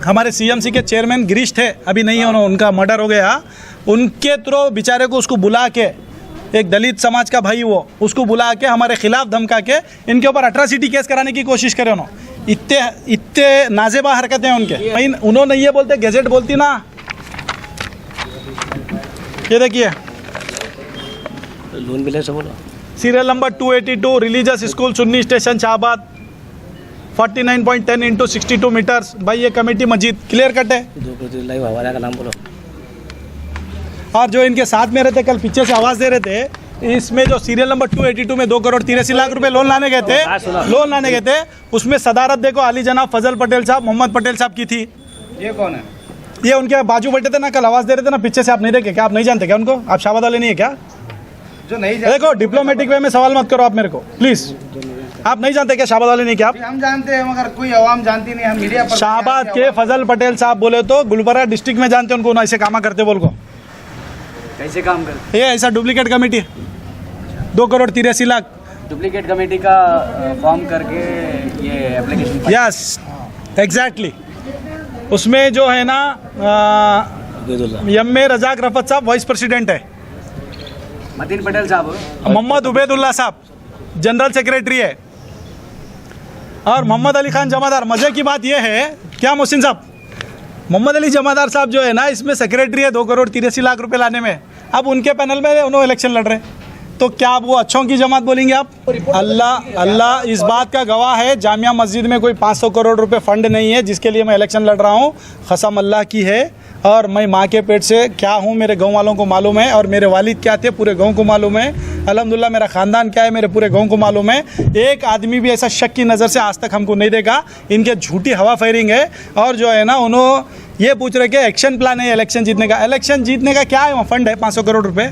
हमारे CMC के चेयरमैन गिरीश थे, अभी नहीं है, उनका मर्डर हो गया। उनके थ्रू बेचारे को उसको बुला के, एक दलित समाज का भाई वो, उसको बुला के हमारे खिलाफ धमका के इनके ऊपर अट्रॉसिटी केस कराने की कोशिश करे उन्होंने। इतने नाजेबा हरकतें हैं उनके। उन्होंने ये बोलते गैजेट बोलती ना, ये देखिए लोन मिले से बोलो, serial number 282 religious school Sunni station Shahabad 49.10 into 62 metres. भाई ये कमेटी मस्जिद क्लियर कट है। लाइव हवाला का नाम बोलो। और जो इनके साथ में रहते, कल पीछे से आवाज़ दे रहे थे, इसमें जो सीरियल नंबर 282 में 2,83,00,000 रुपए लोन लाने गए थे, उसमें सदारत देखो अली जनाब फजल पटेल साहब, मोहम्मद पटेल साहब की थी। ये कौन है? ये उनके बाजू बैठे थे ना, कल आवाज़ दे रहे थे ना पीछे से, आप नहीं देखे क्या? आप नहीं जानते क्या उनको? आप शाहबाद वाले नहीं है क्या? जो नहीं देखो डिप्लोमेटिक वे में सवाल मत करो आप मेरे को प्लीज़। आप नहीं जानते क्या शाहबाद वाले नहीं क्या? हम जानते हैं मगर कोई आवाम जानती नहीं, हम मीडिया पर। शाहबाद के फजल पटेल साहब बोले तो गुलबर्गा डिस्ट्रिक्ट में जानते हैं उनको, ना ऐसे काम करते बोल को। कैसे काम करते? ये ऐसा डुप्लीकेट कमेटी 2,83,00,000 डुप्लीकेट कमेटी का फॉर्म करके ये एप्लीकेशन। Yes exactly. उसमें जो है ना यम रजाक रफत साहब वाइस प्रेसिडेंट है, मतीन पटेल साहब, मोहम्मद उबैदुल्ला साहब जनरल सेक्रेटरी है, और मोहम्मद अली खान जमादार। मज़े की बात यह है क्या मोहसिन साहब, मोहम्मद अली जमादार साहब जो है ना इसमें सेक्रेटरी है 2,83,00,000 रुपए लाने में। अब उनके पैनल में उन्होंने इलेक्शन लड़ रहे, तो क्या आप वो अच्छों की जमात बोलेंगे आप? अल्लाह इस बात का गवाह है, जामिया मस्जिद में कोई 500 करोड़ रुपए फंड नहीं है जिसके लिए मैं इलेक्शन लड़ रहा हूँ। कसम अल्लाह की है और मैं माँ के पेट से क्या हूँ मेरे गांव वालों को मालूम है, और मेरे वालिद क्या थे पूरे गांव को मालूम है। अल्हम्दुलिल्लाह मेरा ख़ानदान क्या है मेरे पूरे गांव को मालूम है। एक आदमी भी ऐसा शक की नज़र से आज तक हमको नहीं देखा। इनके झूठी हवा फेरिंग है। और जो है ना उन्होंने ये पूछ रहे कि एक्शन प्लान है इलेक्शन जीतने का। इलेक्शन जीतने का क्या है, वहाँ फंड है 500 करोड़ रुपये,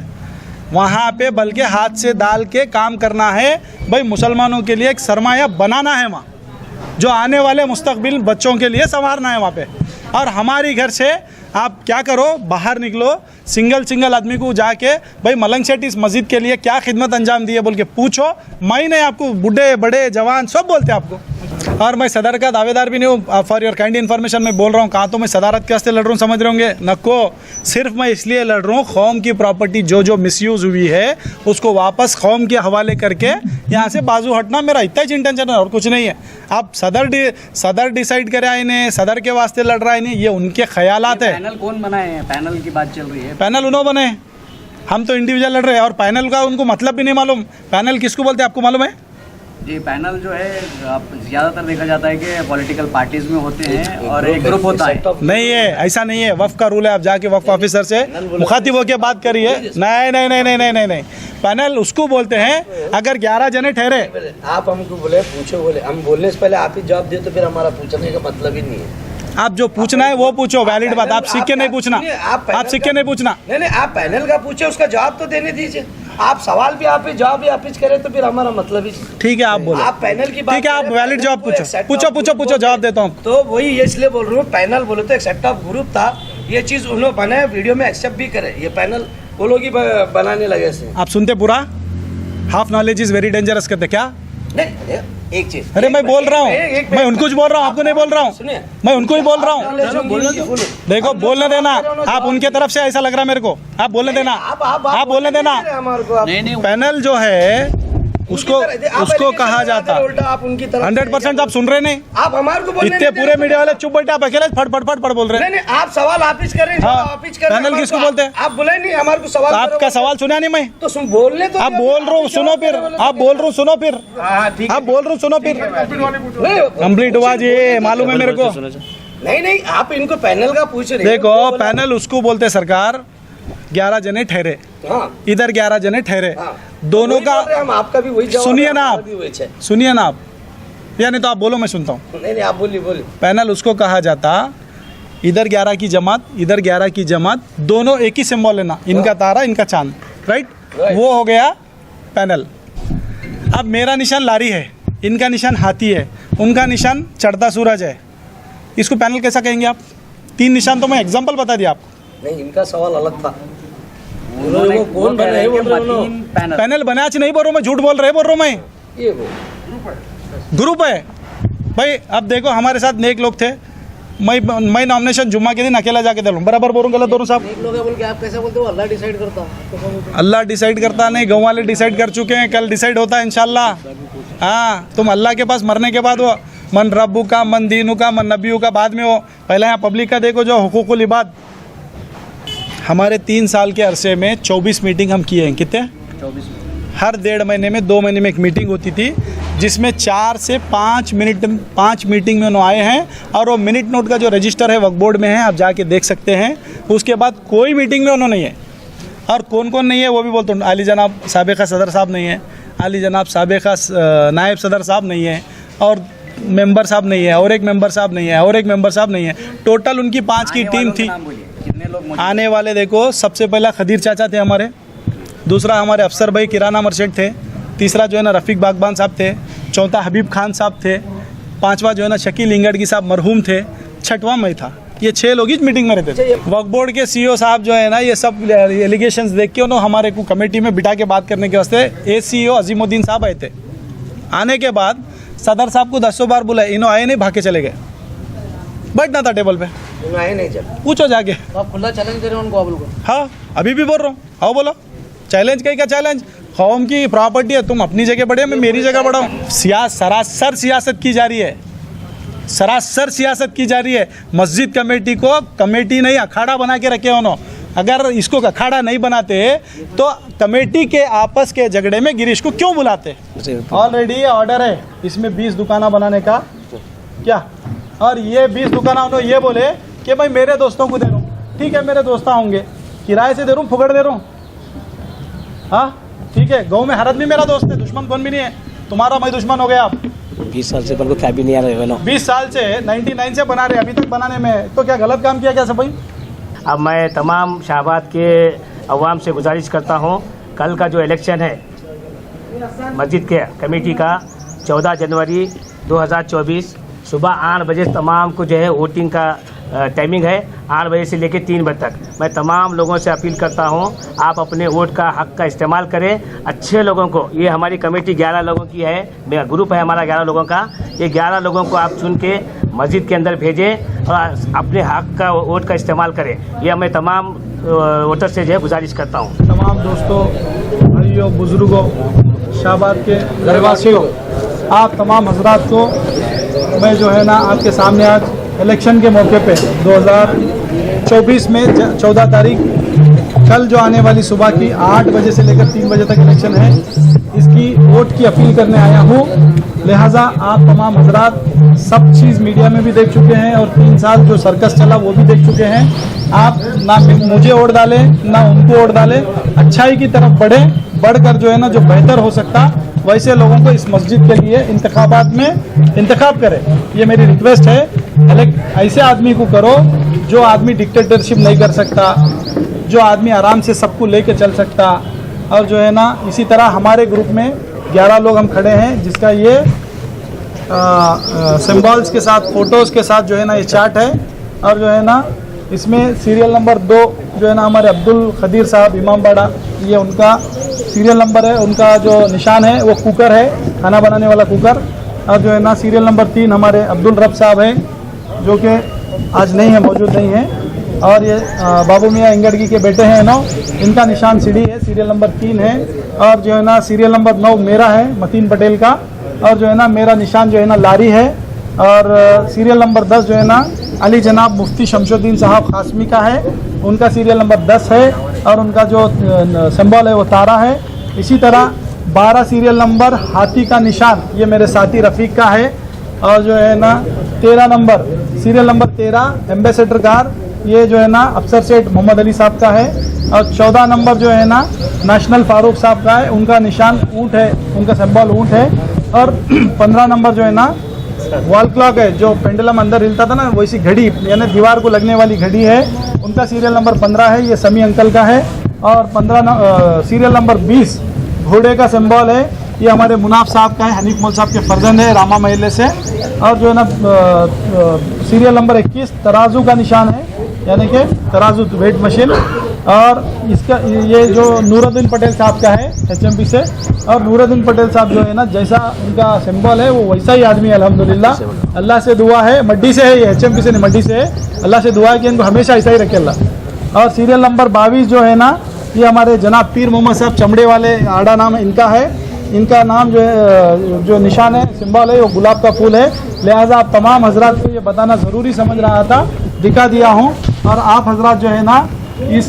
वहाँ पे बल्कि हाथ से डाल के काम करना है भाई। मुसलमानों के लिए एक सरमाया बनाना है वहाँ, जो आने वाले मुस्तकबिल बच्चों के लिए संवारना है वहाँ पे। और हमारी घर से आप क्या करो, बाहर निकलो, सिंगल आदमी को जाके भाई मलंग सेठ इस मस्जिद के लिए क्या खिदमत अंजाम दी है बोल के पूछो। मैं नहीं, आपको बूढ़े बड़े जवान सब बोलते हैं आपको। और मैं सदर का दावेदार भी नहीं हूँ, फॉर योर काइंड इन्फॉर्मेशन मैं बोल रहा हूँ। कहाँ तो मैं सदारत के वास्ते लड़ रहा हूँ समझ रहे होंगे, नको सिर्फ मैं इसलिए लड़ रहा हूँ कौम की प्रॉपर्टी जो मिसयूज़ हुई है उसको वापस कौम के हवाले करके यहाँ से बाजू हटना मेरा इतना ही इंटेंशन है और कुछ नहीं है। आप सदर डिसाइड करे इन्हें, सदर के वास्ते लड़ रहा है नहीं, ये उनके ख्यालात है। पैनल कौन बनाए हैं? पैनल की बात चल रही है। पैनल उन्होंने बने, हम तो इंडिविजुअल लड़ रहे हैं। और पैनल का उनको मतलब भी नहीं मालूम। पैनल किसको बोलते हैं आपको मालूम है? जी, पैनल जो है आप ज़्यादातर देखा जाता है कि पॉलिटिकल पार्टीज में होते हैं और एक ग्रुप होता है। नहीं है, ऐसा नहीं है। वफ़ का रूल है, आप जाके वफ़ ऑफिसर से मुखातिब होकर बात करिए। नहीं, पैनल उसको बोलते हैं अगर 11 जने ठहरे। आप हमको बोले पूछो, बोले हम बोलने से पहले आप ही जवाब दे, तो फिर हमारा पूछने का मतलब ही नहीं है। आप जो पूछना है वो पूछो, वैलिड बात। आप सीख के नहीं पूछना, आप सीख के नहीं पूछना। नहीं, आप पैनल का पूछे, उसका जवाब तो देने दीजिए। आप सवाल भी आप ही जवाब भी आप ही करें तो फिर हमारा मतलब ही। ठीक है, आप बोलो। आप पैनल की बात, ठीक है, आप वैलिड जवाब पूछो, जवाब देता हूँ। तो वही ये इसलिए बोल रहा हूँ, पैनल बोले तो एक सेट ऑफ ग्रुप था, ये चीज उन्होंने बनाया, वीडियो में एक्सेप्ट भी करे। ये पैनल वो लोग ही बनाने लगे से। आप सुनते पूरा, half knowledge is very dangerous कहते क्या? नहीं, एक चीज, अरे मैं बोल रहा हूँ, मैं उनको ही बोल रहा हूँ, आपको नहीं बोल रहा हूँ। सुनिए, मैं उनको ही बोल रहा हूँ। देखो बोलने देना, आप उनके तरफ से ऐसा लग रहा है मेरे को। आप बोलने देना, आप बोलने देना। पैनल जो है उसको कहा जाता 100%। आप सुन रहे नहीं, आप हमारे को बोलने इतने पूरे मीडिया वाले चुप बैठे, आप अकेले फट बोल रहे हैं। नहीं, आप सवाल आप ही करें। पैनल किसको बोलते हैं? आप बोले नहीं हमारे को सवाल। आपका सवाल सुना नहीं मैं, तो सुन बोलने तो आप बोल रहा हूँ सुनो फिर, आप बोल रहा हूँ सुनो फिर, आप बोल रहा हूँ सुनो फिर। कंप्लीट हुआ जी, मालूम है मेरे को। नहीं, आप इनको पैनल का पूछ रहे। देखो पैनल उसको बोलते सरकार, 11 जने ठहरे, इधर 11 जने ठहरे, दोनों का। हम आपका भी वही जवाब। सुनिए ना आप, सुनिए ना आप, या नहीं तो आप बोलो, मैं सुनता हूँ। नहीं, आप बोलिए। पैनल उसको कहा जाता, इधर 11 की जमात, इधर 11 की जमात, दोनों एक ही सिंबल है ना, इनका तारा इनका चांद, राइट? वो हो गया पैनल। अब मेरा निशान लारी है, इनका निशान हाथी है, उनका निशान चढ़ता सूरज है। इसको पैनल कैसा कहेंगे आप? 3 निशान तो मैं एग्जाम्पल बता दिया आपको। नहीं, इनका सवाल अलग था। वो कौन बना है? पैनल पैनल बना नहीं बोल रहा हूँ मैं, झूठ बोल रहा हूँ मैं। ये वो ग्रुप है भाई। अब देखो हमारे साथ नेक लोग थे, मैं नॉमिनेशन जुम्मा के दिन अकेला जाके दे लूँ, बराबर बोल रहा हूँ, गलत बोल रहा हूँ साहब? लोग बोल के आप कैसे बोलते हो? अल्लाह डिसाइड करता है। अल्लाह डिसाइड करता नहीं, गाँव वाले डिसाइड कर चुके हैं, कल डिसाइड होता है इंशाल्लाह। हाँ, तुम अल्लाह के पास मरने के बाद वो मन रब्बू का, मन दीनू का, मन नबियू का बाद में हो, पहले यहाँ पब्लिक का देखो जो हुकूकुल इबाद। हमारे 3 साल के अरसे में 24 मीटिंग हम किए हैं। कितने? 24। हर 1.5 महीने में 2 महीने में एक मीटिंग होती थी, जिसमें 4 से 5 मीटिंग में उन्होंने आए हैं। और वो मिनट नोट का जो रजिस्टर है वक्फ बोर्ड में है, आप जाके देख सकते हैं। उसके बाद कोई मीटिंग में उन्होंने नहीं है। और कौन कौन नहीं है वो भी बोलते हैं। आली जनाब साबिका सदर साहब नहीं है, आली जनाब साबिका नायब सदर साहब नहीं है, और मेंबर साहब नहीं है, और एक मेंबर साहब नहीं है, और एक मेंबर साहब नहीं है। टोटल उनकी 5 की टीम थी। कितने लोग आने वाले देखो, सबसे पहला खदीर चाचा थे हमारे, दूसरा हमारे अफसर भाई किराना मर्चेंट थे, तीसरा जो है ना रफ़ीक बागबान साहब थे, चौथा हबीब खान साहब थे, 5वां जो है ना शकील इंगड़गी साहब मरहूम थे, 6वां मैं था। ये 6 लोग इस मीटिंग में रहते थे। वक्फ बोर्ड के CEO साहब जो है ना, ये सब एलिगेशंस देख के उन्होंने हमारे को कमेटी में बिठा के बात करने के वास्ते ACO अजीमुद्दीन साहब आए थे। आने के बाद सदर साहब को 10 बार बुलाए, इन्होंने आए नहीं, भाग के चले गए। बैठना था टेबल पे, आए नहीं जब पूछो जाके। आप खुला चैलेंज दे रहे हो उनको? आप लोग हाँ, अभी भी बोल रहा हूँ, आओ बोलो। चैलेंज कहीं का चैलेंज? कौम की प्रॉपर्टी है, तुम अपनी जगह बढ़े, मैं मेरी जगह बढ़ा हूँ। सरासर सियासत की जा रही है, सरासर सियासत की जा रही है। मस्जिद कमेटी को कमेटी नहीं अखाड़ा बना के रखे उन्होंने। अगर इसको अखाड़ा नहीं बनाते तो कमेटी के आपस के झगड़े में गिरीश को क्यों बुलाते? ऑलरेडी ऑर्डर है इसमें 20 दुकाना बनाने का, क्या? और ये 20 दुकाना उन्होंने ये बोले कि भाई मेरे दोस्तों को दे दो, ठीक है, मेरे दोस्त होंगे, किराए से दे रहा हूँ, फुकड़ दे रहा हूँ, हाँ ठीक है। गाँव में हर आदमी मेरा दोस्त है, दुश्मन कौन भी नहीं है। तुम्हारा मैं दुश्मन हो गया आप। 20 साल से को क्या भी नहीं आ रहे 20 साल से 99 से बना रहे, अभी तक बनाने में, तो क्या गलत काम किया क्या सब भाई? अब मैं तमाम शाहबाद के अवाम से गुजारिश करता हूँ, कल का जो इलेक्शन है मस्जिद के कमेटी का 14 जनवरी 2024 सुबह 8 बजे तमाम को जो है वोटिंग का टाइमिंग है, 8 बजे से लेकर 3 बजे तक। मैं तमाम लोगों से अपील करता हूं, आप अपने वोट का हक का इस्तेमाल करें। अच्छे लोगों को, ये हमारी कमेटी 11 लोगों की है, मेरा ग्रुप है हमारा 11 लोगों का, ये 11 लोगों को आप चुन के मस्जिद के अंदर भेजें और अपने हक का वोट का इस्तेमाल करें। ये मैं तमाम वोटर से जो है गुजारिश करता हूँ। तमाम दोस्तों, भाइयों, बुजुर्गों, शाहबाद के घरवासियों, आप तमाम हजरात को मैं जो है ना आपके सामने आज इलेक्शन के मौके पे 2024 में 14 तारीख कल जो आने वाली सुबह की 8 बजे से लेकर 3 बजे तक इलेक्शन है, इसकी वोट की अपील करने आया हूँ। लिहाजा आप तमाम हजरात सब चीज़ मीडिया में भी देख चुके हैं और 3 साल जो सर्कस चला वो भी देख चुके हैं। आप ना मुझे वोट डालें ना उनको वोट डालें, अच्छाई की तरफ बढ़कर जो है ना जो बेहतर हो सकता वैसे लोगों को इस मस्जिद के लिए इंतखाबात में इंतखाब करें, ये मेरी रिक्वेस्ट है। ऐसे आदमी को करो जो आदमी डिक्टेटरशिप नहीं कर सकता, जो आदमी आराम से सबको लेके चल सकता। और जो है ना इसी तरह हमारे ग्रुप में 11 लोग हम खड़े हैं, जिसका ये सिंबल्स के साथ, फोटोज़ के साथ जो है ना ये चार्ट है। और जो है ना इसमें सीरियल नंबर 2 जो है ना हमारे अब्दुल खदीर साहब इमामबाड़ा, ये उनका सीरियल नंबर है, उनका जो निशान है वो कुकर है, खाना बनाने वाला कुकर। और जो है ना सीरियल नंबर 3 हमारे अब्दुल रब साहब हैं, जो कि आज नहीं है, मौजूद नहीं है। और ये बाबू मियाँ इंगड़गी के बेटे हैं ना, इनका निशान सीढ़ी है, सीरियल नंबर 3 है। और जो है ना सीरियल नंबर 9 मेरा है, मतीन पटेल का। और जो है ना मेरा निशान जो है ना लारी है। और सीरियल नंबर 10 जो है ना अली जनाब मुफ्ती शमशुद्दीन साहब खासमी का है, उनका सीरियल नंबर 10 है। और उनका जो सिंबल है वो तारा है। इसी तरह 12 सीरियल नंबर हाथी का निशान, ये मेरे साथी रफ़ीक का है। और जो है ना 13 number serial number 13 ambassador car, ये जो है ना अफसर सेठ मोहम्मद अली साहब का है। और 14 नंबर जो है ना नेशनल फारूक साहब का है, उनका निशान ऊँट है, उनका सिंबल ऊँट है। और 15 नंबर जो है ना वॉल क्लॉक है, जो पेंडुलम अंदर हिलता था ना वैसी घड़ी, यानी दीवार को लगने वाली घड़ी है, उनका सीरियल नंबर 15 है, ये समी अंकल का है। और 15 सीरियल नंबर 20 घोड़े का सिंबल है, ये हमारे मुनाफ साहब का है, हनीफ मोल साहब के फर्जंद है रामा महल्ले से। और जो है ना सीरियल नंबर 21 तराजू का निशान है, यानी कि तराजू वेट मशीन। और इसका ये जो नूरुद्दीन पटेल साहब का है HMP से। और नूरुद्दीन पटेल साहब जो है ना जैसा उनका सिंबल है वो वैसा ही आदमी है अल्हम्दुलिल्लाह। अल्लाह से दुआ है, मड्डी से है, ये HMP से नहीं मड्डी से है। अल्लाह से दुआ है कि इनको हमेशा ऐसा ही रखे अल्लाह। और सीरियल नंबर 22 जो है ना ये हमारे जनाब पीर मोहम्मद साहब चमड़े वाले, आड़ा नाम इनका है। इनका नाम जो है, जो निशान है, सिंबल है, वो गुलाब का फूल है। लिहाजा आप तमाम हजरात को ये बताना ज़रूरी समझ रहा था, दिखा दिया हूँ। और आप हजरात जो है ना इस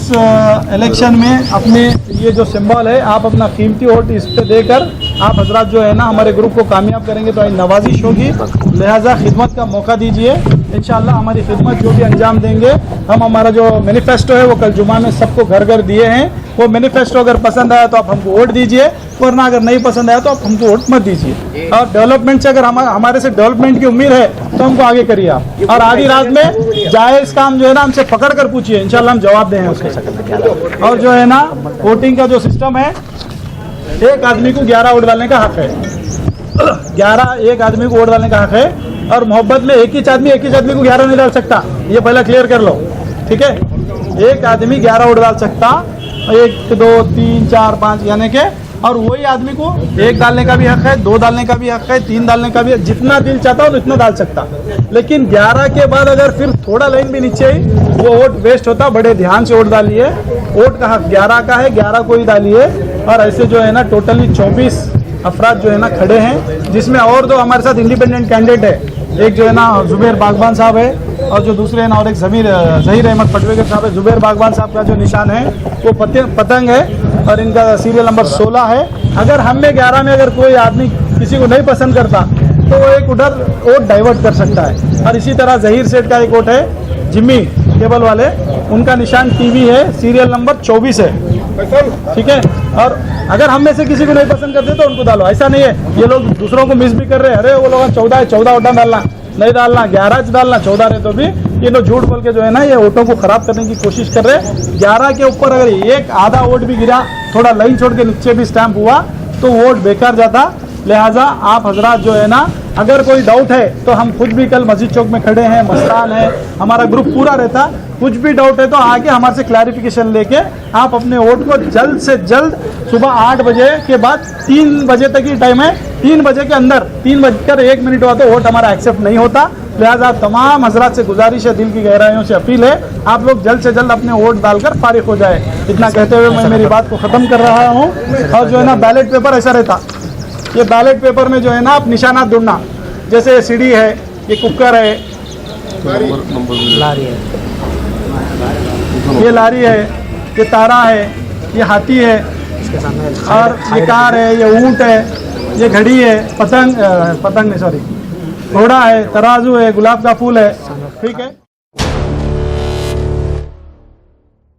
इलेक्शन में अपने ये जो सिंबल है, आप अपना कीमती वोट इस पे देकर आप हजरात जो है ना हमारे ग्रुप को कामयाब करेंगे तो नवाजिश होगी। लिहाजा खिदमत का मौका दीजिए, इंशाअल्लाह हमारी खिदमत जो भी अंजाम देंगे हम, हमारा जो मैनिफेस्टो है वो कल जुमा में सबको घर घर दिए हैं। वो मैनिफेस्टो अगर पसंद आया तो आप हमको वोट दीजिए, वरना अगर नहीं पसंद आया तो आप हमको वोट मत दीजिए। और डेवलपमेंट से अगर हमारे से डेवलपमेंट की उम्मीद है तो हमको आगे करिए आप। और आधी रात में जायज़ काम जो है ना हमसे पकड़ कर पूछिए, इंशाल्लाह हम जवाब दें उसके। और जो है ना वोटिंग का जो सिस्टम है, एक आदमी को 11 वोट डालने का हक है, 11 एक आदमी को वोट डालने का हक है। और मोहब्बत में एक ही आदमी को 11 नहीं डाल सकता, ये पहला क्लियर कर लो, ठीक है। एक आदमी 11 वोट डाल सकता, 1 2 3 4 5 यानी कि। और वही आदमी को 1 डालने का भी हक है, 2 डालने का भी हक है, 3 डालने का भी, जितना दिल चाहता हो उतना डाल सकता। लेकिन 11 के बाद अगर फिर थोड़ा लाइन भी नीचे आई वो वोट वेस्ट होता। बड़े ध्यान से वोट डालिए, वोट का हक 11 का है, 11 को ही डालिए। और ऐसे जो है ना टोटली 24 अफराद जो है ना खड़े हैं, जिसमें और 2 हमारे साथ इंडिपेंडेंट कैंडिडेट है। एक जो है ना जुबैर बागबान साहब है, और जो दूसरे है ना और एक जहीर अहमद पटवेकर साहब है। जुबैर बागबान साहब का जो निशान है वो पतंग है, और इनका सीरियल नंबर 16 है। अगर हम में 11 में अगर कोई आदमी किसी को नहीं पसंद करता तो वो एक उधर वोट डाइवर्ट कर सकता है। और इसी तरह जहीर सेठ का एक वोट है, जिम्मी केबल वाले, उनका निशान टीवी है, सीरियल नंबर 24 है, ठीक है। और अगर हम में से किसी को नहीं पसंद करते तो उनको डालो, ऐसा नहीं है। ये लोग दूसरों को मिस भी कर रहे हैं, अरे वो लोग 14 है, 14 वोटा डालना नहीं डालना, 11 डालना, 14 रहे तो भी ये लोग झूठ बोल के जो है ना ये वोटों को खराब करने की कोशिश कर रहे हैं। 11 के ऊपर अगर एक आधा वोट भी गिरा, थोड़ा लाइन छोड़ के नीचे भी स्टैंप हुआ तो वोट बेकार जाता। लिहाजा आप हजरात जो है ना, अगर कोई डाउट है तो हम खुद भी कल मस्जिद चौक में खड़े हैं, मस्तान है, हमारा ग्रुप पूरा रहता। कुछ भी डाउट है तो आके हमारे से क्लैरिफिकेशन लेके आप अपने वोट को जल्द से जल्द सुबह 8 बजे के बाद 3 बजे तक ही टाइम है, 3 बजे के अंदर 3:01 हुआ तो वोट हमारा एक्सेप्ट नहीं होता। लिहाजा तमाम हजरात से गुजारिश है, दिल की गहराइयों से अपील है, आप लोग जल्द से जल्द अपने वोट डालकर फारिग हो जाए। इतना कहते हुए मैं मेरी बात को ख़त्म कर रहा हूँ। और जो है ना बैलेट पेपर ऐसा रहता, ये बैलेट पेपर में जो है ना आप निशानात ढूंढना, जैसे सीढ़ी है, ये कुकर है, ये लारी है, ये तारा है, ये हाथी है, और ये कार है, ये ऊंट है, ये घड़ी है, पतंग नहीं सॉरी घोड़ा है, तराजू है, गुलाब का फूल है, ठीक है।